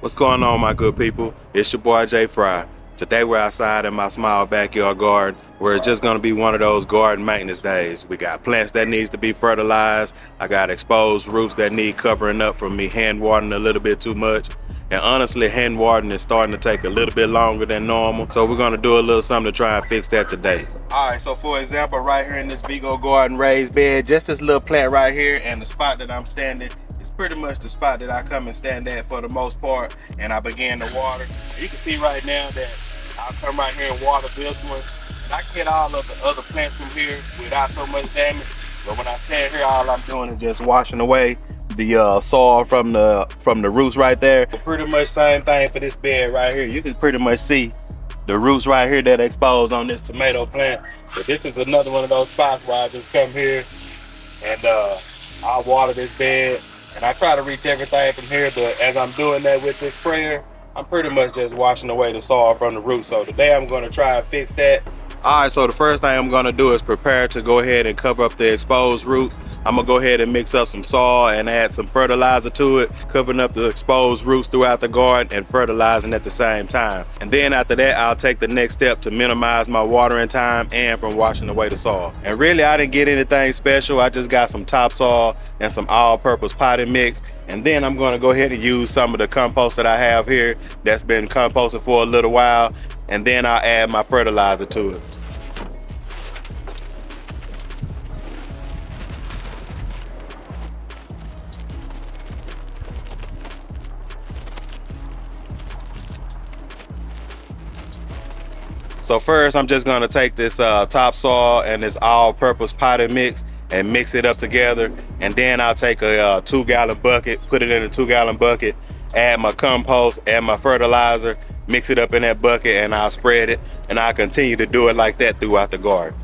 What's going on, my good people? It's your boy Jay Fry. Today we're outside in my small backyard garden where it's just going to be one of those garden maintenance days. We got plants that needs to be fertilized. I got exposed roots that need covering up from me hand watering a little bit too much. And honestly, hand watering is starting to take a little bit longer than normal. So we're going to do a little something to try and fix that today. All right, so for example, right here in this Vego Garden raised bed, just this little plant right here and the spot that I'm standing, it's pretty much the spot that I come and stand at for the most part, and I began to water. You can see right now that I'll come right here and water this one, and I get all of the other plants from here without so much damage. But when I stand here, all I'm doing is just washing away the soil from the roots right there. Pretty much same thing for this bed right here. You can pretty much see the roots right here that exposed on this tomato plant. But this is another one of those spots where I just come here and I water this bed, and I try to reach everything from here. But as I'm doing that with this sprayer, I'm pretty much just washing away the soil from the roots. So today I'm going to try and fix that. All right, so the first thing I'm going to do is prepare to go ahead and cover up the exposed roots. I'm going to go ahead and mix up some soil and add some fertilizer to it, covering up the exposed roots throughout the garden and fertilizing at the same time. And then after that, I'll take the next step to minimize my watering time and from washing away the soil. And really, I didn't get anything special. I just got some topsoil and some all-purpose potting mix. And then I'm going to go ahead and use some of the compost that I have here that's been composted for a little while. And then I'll add my fertilizer to it. So first, I'm just going to take this topsoil and this all-purpose potting mix and mix it up together. And then I'll take a 2-gallon bucket, put it in a 2-gallon bucket, add my compost, add my fertilizer, mix it up in that bucket, and I'll spread it. And I'll continue to do it like that throughout the garden.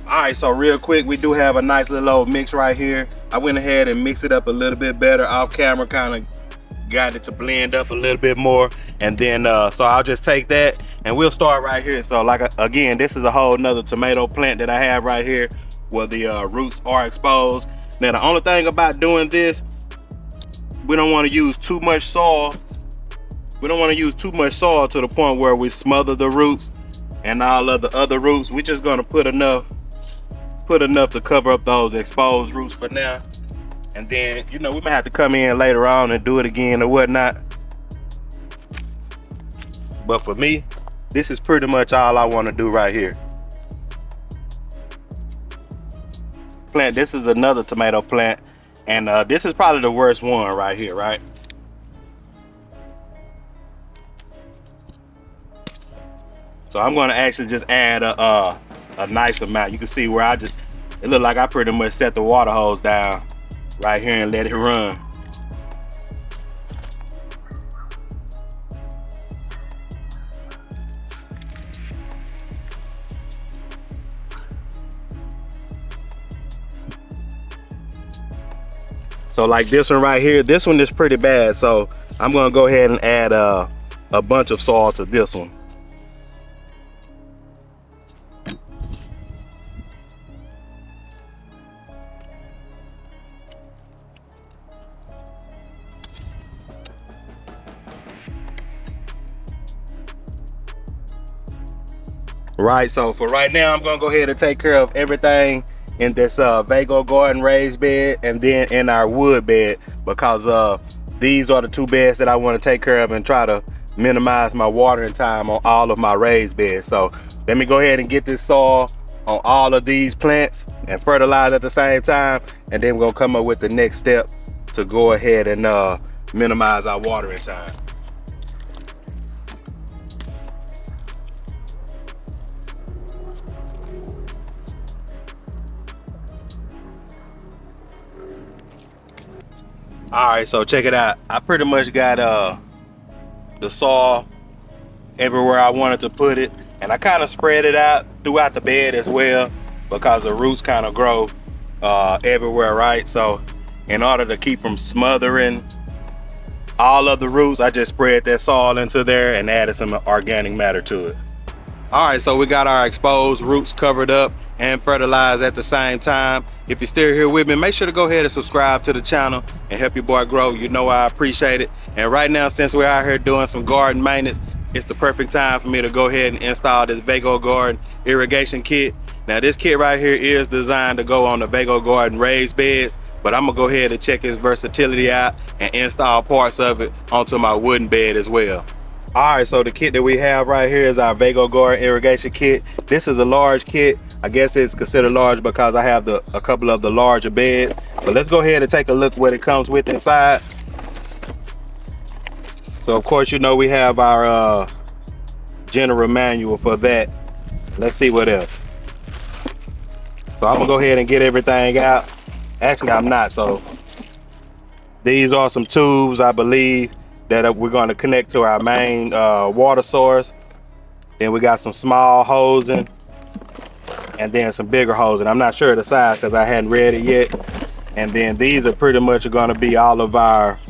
All right, so real quick, we do have a nice little old mix right here. I went ahead and mixed it up a little bit better off camera, kind of got it to blend up a little bit more. And then, so I'll just take that and we'll start right here. So like, again, this is a whole nother tomato plant that I have right here where the roots are exposed. Now, the only thing about doing this, we don't want to use too much soil. We don't want to use too much soil to the point where we smother the roots and all of the other roots. We're just going to put enough to cover up those exposed roots for now. And then, you know, we might have to come in later on and do it again or whatnot. But for me, this is pretty much all I want to do right here. Plant, this is another tomato plant, and this is probably the worst one right here, right? So I'm going to actually just add a nice amount. You can see where it looked like I pretty much set the water hose down right here and let it run. So like this one right here, this one is pretty bad. So I'm going to go ahead and add a bunch of soil to this one. Right, so for right now, I'm gonna go ahead and take care of everything in this Vego Garden raised bed and then in our wood bed, because these are the two beds that I want to take care of and try to minimize my watering time on all of my raised beds. So let me go ahead and get this soil on all of these plants and fertilize at the same time, and then we're gonna come up with the next step to go ahead and minimize our watering time. All right, so check it out. I pretty much got the soil everywhere I wanted to put it, and I kind of spread it out throughout the bed as well, because the roots kind of grow everywhere, right? So in order to keep from smothering all of the roots, I just spread that soil into there and added some organic matter to it. All right, so we got our exposed roots covered up and fertilized at the same time. If you're still here with me, make sure to go ahead and subscribe to the channel and help your boy grow. You know I appreciate it. And right now, since we're out here doing some garden maintenance, it's the perfect time for me to go ahead and install this Vego Garden Irrigation Kit. Now this kit right here is designed to go on the Vego Garden raised beds, but I'm gonna go ahead and check its versatility out and install parts of it onto my wooden bed as well. All right, so the kit that we have right here is our Vego Garden Irrigation Kit. This is a large kit. I guess it's considered large because I have a couple of the larger beds. But let's go ahead and take a look what it comes with inside. So of course, you know, we have our general manual for that. Let's see what else. So I'm gonna go ahead and get everything out. Actually, I'm not. So these are some tubes, I believe, that we're going to connect to our main water source. Then we got some small hosing and then some bigger hosing. I'm not sure of the size because I hadn't read it yet. And then these are pretty much going to be all of our,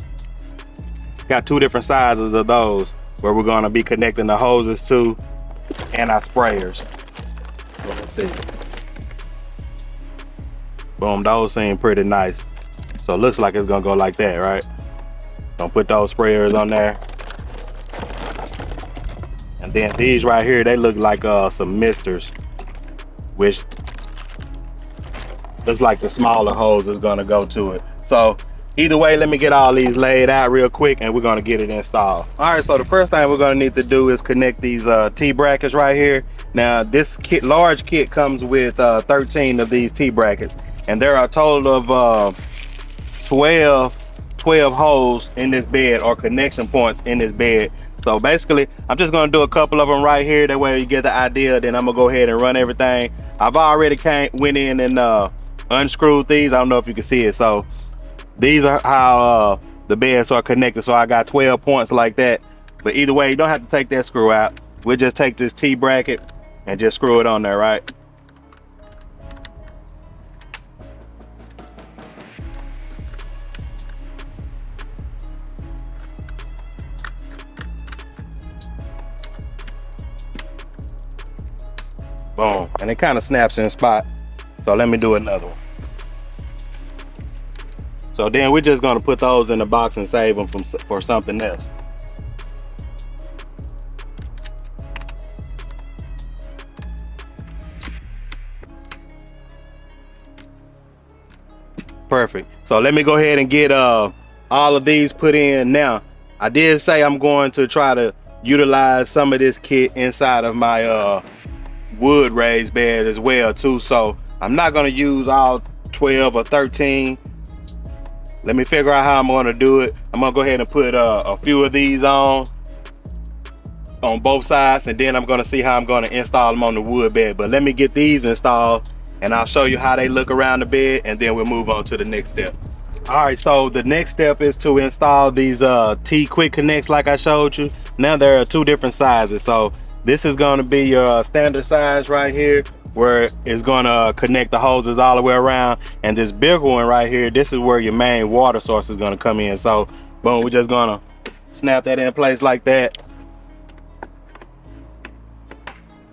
got two different sizes of those where we're going to be connecting the hoses to and our sprayers. So let's see. Boom, those seem pretty nice. So it looks like it's gonna go like that, right? Gonna put those sprayers on there. And then these right here, they look like some misters, which looks like the smaller hose is gonna go to it. So either way, let me get all these laid out real quick and we're gonna get it installed. All right, so the first thing we're gonna need to do is connect these T-brackets right here. Now this kit, large kit, comes with 13 of these T-brackets, and there are a total of 12 holes in this bed, or connection points in this bed. So basically, I'm just gonna do a couple of them right here. That way you get the idea. Then I'm gonna go ahead and run everything. I've already went in and unscrewed these. I don't know if you can see it. So these are how the beds are connected. So I got 12 points like that. But either way, you don't have to take that screw out. We'll just take this T-bracket and just screw it on there, right? Boom, and it kind of snaps in spot. So let me do another one. So then we're just gonna put those in the box and save them for something else. Perfect. So let me go ahead and get all of these put in. Now, I did say I'm going to try to utilize some of this kit inside of my wood raised bed as well too. So I'm not going to use all 12 or 13. Let me figure out how I'm going to do it. I'm going to go ahead and put a few of these on both sides, and then I'm going to see how I'm going to install them on the wood bed. But let me get these installed and I'll show you how they look around the bed, and then we'll move on to the next step. All right, so the next step is to install these T quick connects like I showed you. Now there are two different sizes. So this is going to be your standard size right here, where it's going to connect the hoses all the way around. And this bigger one right here, this is where your main water source is going to come in. So boom, we're just going to snap that in place like that.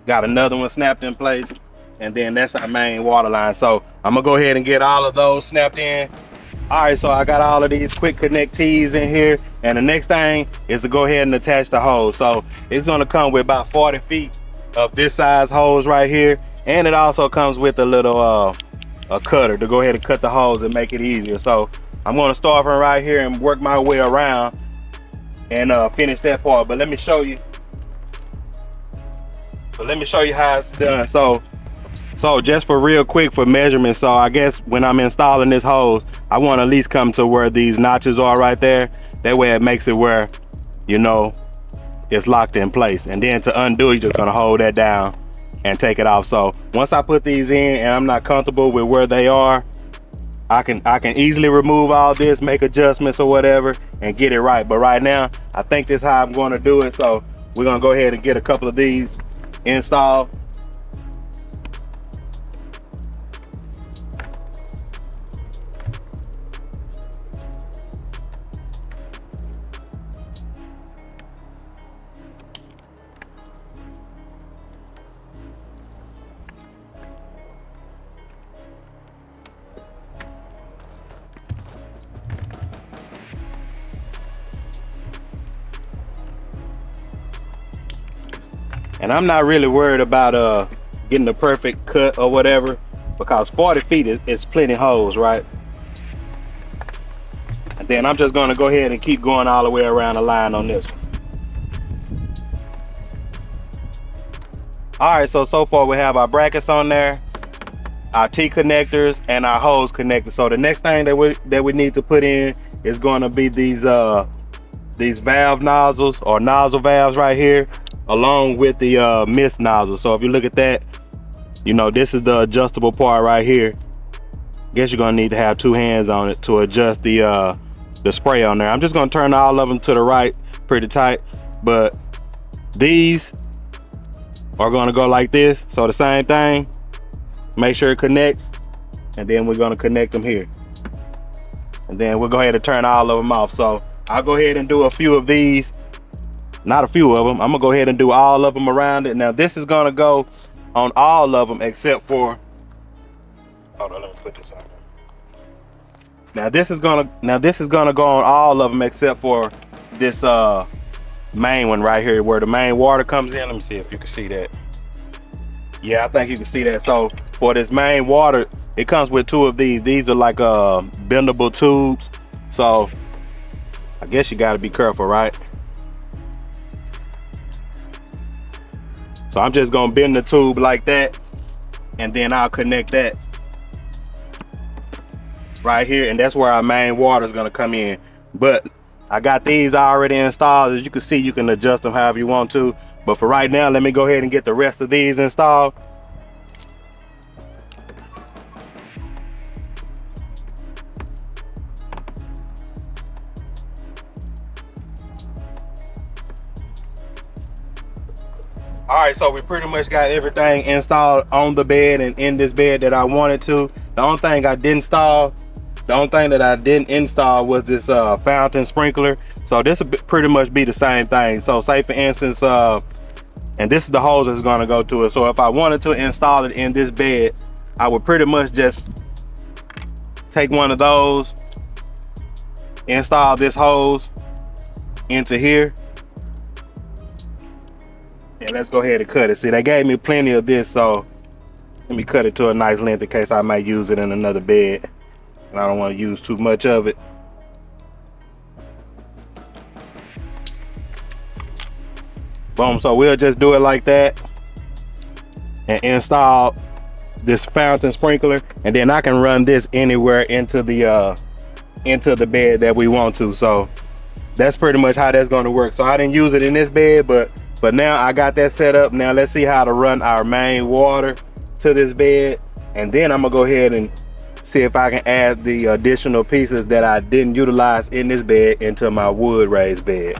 Got another one snapped in place, and then that's our main water line. So I'm gonna go ahead and get all of those snapped in. All right, so I got all of these quick connect T's in here, and the next thing is to go ahead and attach the hose. So it's gonna come with about 40 feet of this size hose right here, and it also comes with a little a cutter to go ahead and cut the hose and make it easier. So I'm gonna start from right here and work my way around and finish that part. But let me show you. How it's done. So just for real quick for measurement, so I guess when I'm installing this hose, I want to at least come to where these notches are right there. That way it makes it where, you know, it's locked in place. And then to undo, you're just gonna hold that down and take it off. So once I put these in and I'm not comfortable with where they are, I can easily remove all this, make adjustments or whatever, and get it right. But right now, I think this is how I'm going to do it. So we're gonna go ahead and get a couple of these installed. And I'm not really worried about getting the perfect cut or whatever, because 40 feet is plenty holes, right? And then I'm just gonna go ahead and keep going all the way around the line on this one. All right, so far we have our brackets on there, our T connectors, and our hose connectors. So the next thing that we need to put in is going to be these valve nozzles, or nozzle valves right here, along with the mist nozzle. So if you look at that, you know, this is the adjustable part right here. Guess you're gonna need to have two hands on it to adjust the spray on there. I'm just gonna turn all of them to the right pretty tight, but these are gonna go like this. So the same thing, make sure it connects, and then we're gonna connect them here, and then we'll go ahead and turn all of them off. So I'll go ahead and do a few of these, not a few of them, I'm gonna go ahead and do all of them around it. Now this is gonna go on all of them except for, hold on, let me put this on. Now this is gonna go on all of them except for this main one right here, where the main water comes in. Let me see if you can see that. Yeah, I think you can see that. So for this main water, it comes with two of these. These are like bendable tubes. So I guess you gotta be careful, right? So I'm just gonna bend the tube like that, and then I'll connect that right here, and that's where our main water is gonna come in. But I got these already installed. As you can see, you can adjust them however you want to. But for right now, let me go ahead and get the rest of these installed. All right, so we pretty much got everything installed on the bed and in this bed that I wanted to. The only thing that I didn't install was this fountain sprinkler. So this will pretty much be the same thing. So say for instance, and this is the hose that's gonna go to it. So if I wanted to install it in this bed, I would pretty much just take one of those, install this hose into here, and let's go ahead and cut it. See, they gave me plenty of this, so let me cut it to a nice length in case I might use it in another bed, and I don't want to use too much of it. Boom. So we'll just do it like that and install this fountain sprinkler, and then I can run this anywhere into the bed that we want to. So that's pretty much how that's going to work. So I didn't use it in this bed, but now I got that set up. Now let's see how to run our main water to this bed, and then I'm gonna go ahead and see if I can add the additional pieces that I didn't utilize in this bed into my wood raised bed.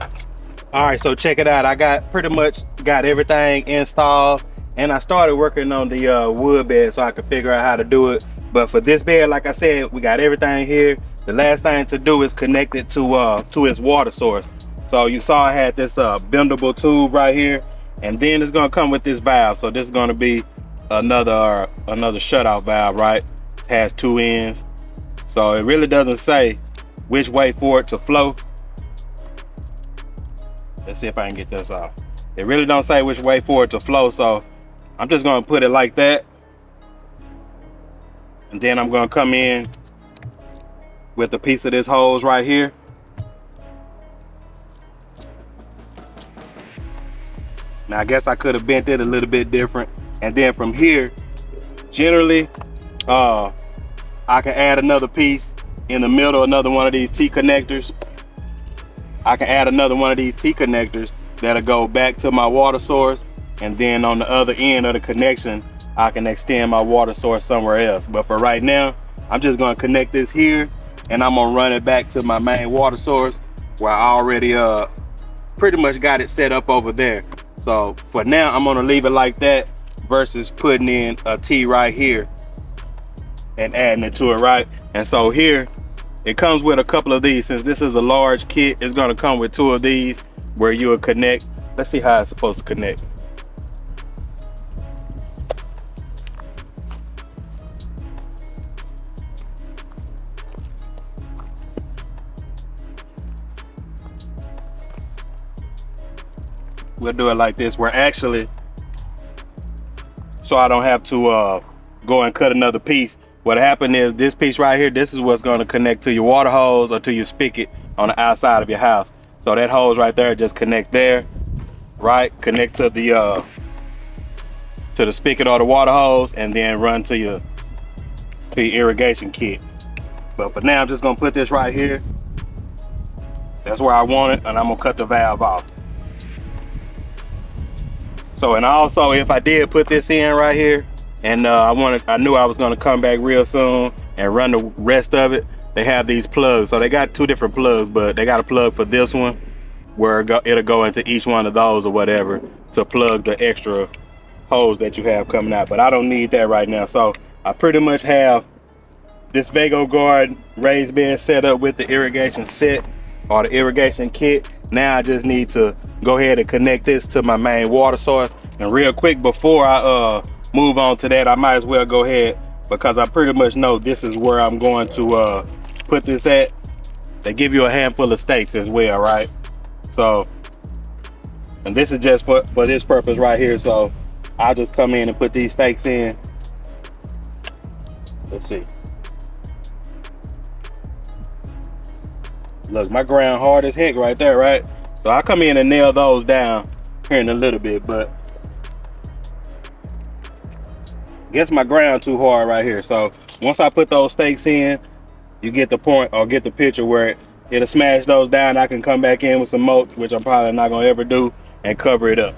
All right, so check it out. I pretty much got everything installed, and I started working on the wood bed so I could figure out how to do it. But for this bed, like I said, we got everything here. The last thing to do is connect it to its water source. So you saw I had this bendable tube right here, and then it's gonna come with this valve. So this is gonna be another shutoff valve, right? It has two ends, so it really doesn't say which way for it to flow. Let's see if I can get this off. It really don't say which way for it to flow, so I'm just gonna put it like that, and then I'm gonna come in with a piece of this hose right here. Now I guess I could have bent it a little bit different, and then from here, generally, I can add another piece in the middle, another one of these T connectors. I can add another one of these T connectors that'll go back to my water source, and then on the other end of the connection, I can extend my water source somewhere else. But for right now, I'm just gonna connect this here, and I'm gonna run it back to my main water source where I already pretty much got it set up over there. So for now, I'm gonna leave it like that versus putting in a T right here and adding it to it, right? And so here, it comes with a couple of these. Since this is a large kit, it's gonna come with 2 of these where you will connect. Let's see how it's supposed to connect. We'll do it like this. We're actually, so I don't have to go and cut another piece. What happened is this piece right here, this is what's going to connect to your water hose or to your spigot on the outside of your house. So that hose right there, just connect there, right? Connect to the spigot or the water hose, and then run to your irrigation kit. But for now, I'm just gonna put this right here. That's where I want it, and I'm gonna cut the valve off. So, and also, if I did put this in right here, and I knew I was gonna come back real soon and run the rest of it, they have these plugs. So they got 2 different plugs, but they got a plug for this one where it'll go into each one of those or whatever to plug the extra hose that you have coming out. But I don't need that right now. So I pretty much have this Vego Garden raised bed set up with the irrigation set or the irrigation kit. Now I just need to go ahead and connect this to my main water source. And real quick, before I move on to that, I might as well go ahead, because I pretty much know this is where I'm going to put this at. They give you a handful of stakes as well, right? So, and this is just for this purpose right here. So I'll just come in and put these stakes in. Let's see. Look, my ground hard as heck right there, right? So I'll come in and nail those down here in a little bit, but gets my ground too hard right here. So once I put those stakes in, you get the point or get the picture where it'll smash those down. I can come back in with some mulch, which I'm probably not gonna ever do, and cover it up.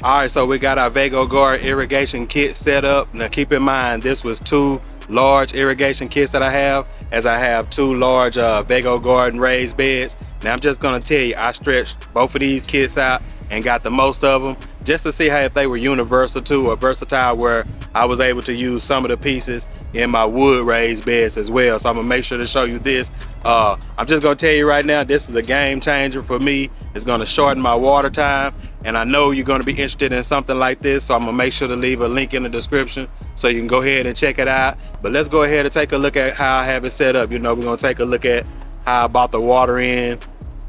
All right, so we got our Vego Garden irrigation kit set up. Now keep in mind, this was 2 large irrigation kits that I have, as I have 2 large Vego Garden raised beds. Now I'm just gonna tell you, I stretched both of these kits out and got the most of them just to see how if they were universal too, or versatile, where I was able to use some of the pieces in my wood raised beds as well. So I'm gonna make sure to show you this. I'm just gonna tell you right now, this is a game changer for me. It's gonna shorten my water time, and I know you're gonna be interested in something like this, so I'm gonna make sure to leave a link in the description so you can go ahead and check it out. But let's go ahead and take a look at how I have it set up. You know, we're gonna take a look at how I brought the water in,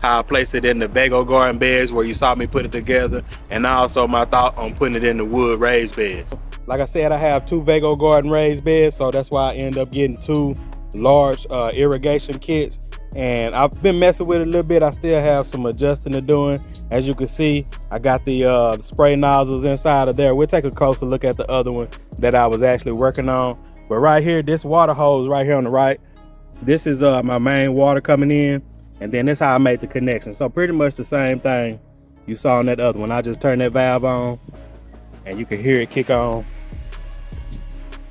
how I placed it in the Vego Garden beds where you saw me put it together, and also my thought on putting it in the wood raised beds. Like I said, I have 2 Vego Garden raised beds, so that's why I end up getting 2 large irrigation kits. And I've been messing with it a little bit. I still have some adjusting to doing. As you can see, I got the spray nozzles inside of there. We'll take a closer look at the other one that I was actually working on. But right here, this water hose right here on the right, this is my main water coming in, and then this is how I made the connection. So pretty much the same thing you saw on that other one. I just turned that valve on and you can hear it kick on.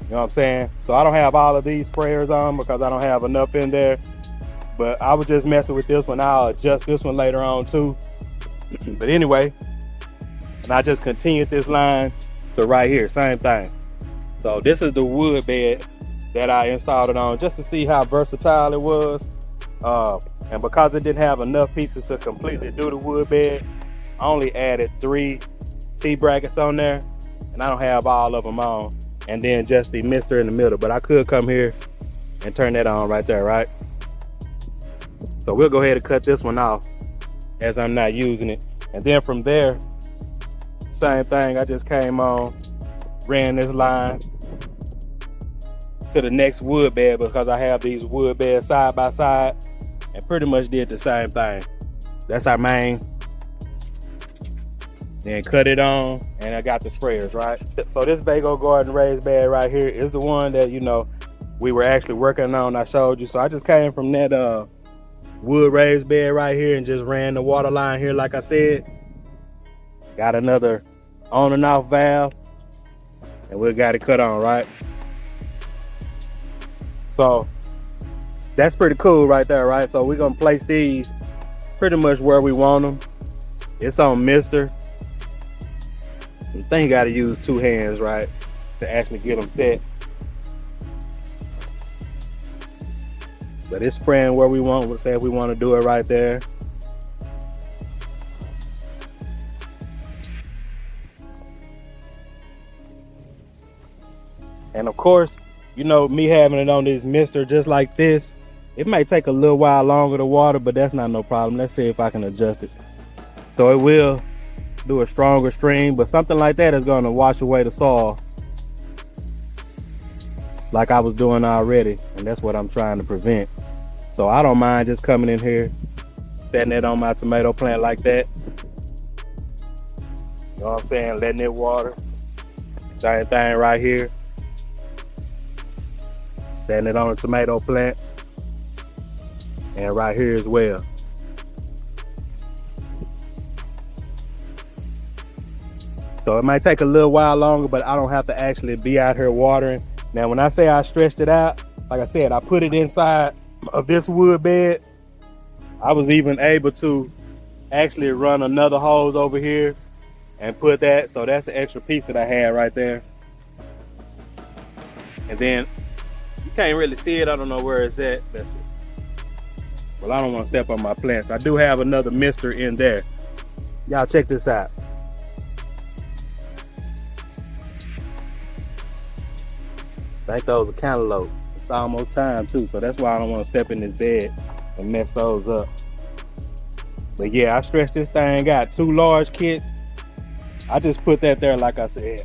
You know what I'm saying? So I don't have all of these sprayers on because I don't have enough in there, but I was just messing with this one. I'll adjust this one later on too. But anyway, and I just continued this line to right here, same thing. So this is the wood bed that I installed it on just to see how versatile it was. And because it didn't have enough pieces to completely do the wood bed, I only added 3 T-brackets on there, and I don't have all of them on. And then just the mister in the middle, but I could come here and turn that on right there, right? So we'll go ahead and cut this one off as I'm not using it. And then from there, same thing, I just came on, ran this line to the next wood bed because I have these wood beds side by side, and pretty much did the same thing. That's our main. Then cut it on, and I got the sprayers, right? So this Vego Garden raised bed right here is the one that, you know, we were actually working on. I showed you. So I just came from that wood raised bed right here and just ran the water line here like I said. Got another on and off valve, and we got it cut on, right? So that's pretty cool right there, right? So we're gonna place these pretty much where we want them. It's on Mister. I think you gotta use 2 hands, right, to actually get them set. But it's spraying where we want. We'll say if we want to do it right there. And of course, you know, me having it on this mister just like this, it may take a little while longer to water, but that's not no problem. Let's see if I can adjust it. So it will do a stronger stream, but something like that is going to wash away the soil like I was doing already, and that's what I'm trying to prevent. So I don't mind just coming in here, setting it on my tomato plant like that. You know what I'm saying? Letting it water. Same thing right here. Setting it on a tomato plant. And right here as well. So it might take a little while longer, but I don't have to actually be out here watering. Now, when I say I stretched it out, like I said, I put it inside of this wood bed. I was even able to actually run another hose over here and put that. So that's an extra piece that I had right there. And then you can't really see it. I don't know where it's at. That's it. Well, I don't want to step on my plants. I do have another mister in there. Y'all check this out. I think those are cantaloupe. It's almost time too, so that's why I don't want to step in this bed and mess those up. But yeah, I stretched this thing out. 2 large kits. I just put that there like I said.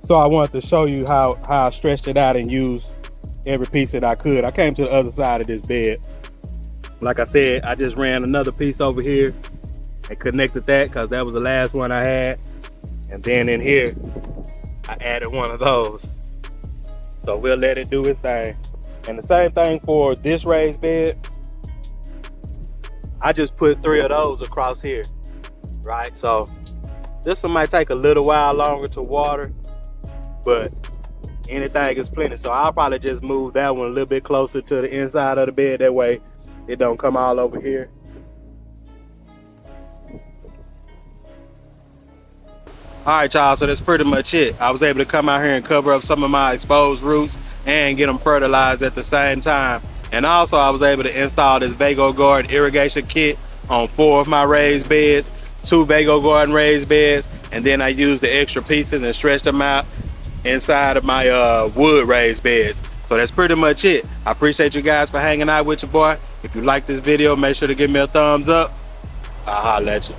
So I wanted to show you how I stretched it out and used every piece that I could. I came to the other side of this bed. Like I said, I just ran another piece over here and connected that because that was the last one I had. And then in here, I added one of those. So we'll let it do its thing. And the same thing for this raised bed. I just put 3 of those across here, right? So this one might take a little while longer to water, but anything is plenty. So I'll probably just move that one a little bit closer to the inside of the bed. That way it don't come all over here. All right, y'all, so that's pretty much it. I was able to come out here and cover up some of my exposed roots and get them fertilized at the same time. And also I was able to install this Vego Garden Irrigation Kit on 4 of my raised beds, 2 Vego Garden raised beds, and then I used the extra pieces and stretched them out inside of my wood raised beds. So that's pretty much it. I appreciate you guys for hanging out with your boy. If you like this video, make sure to give me a thumbs up. I'll holler at you.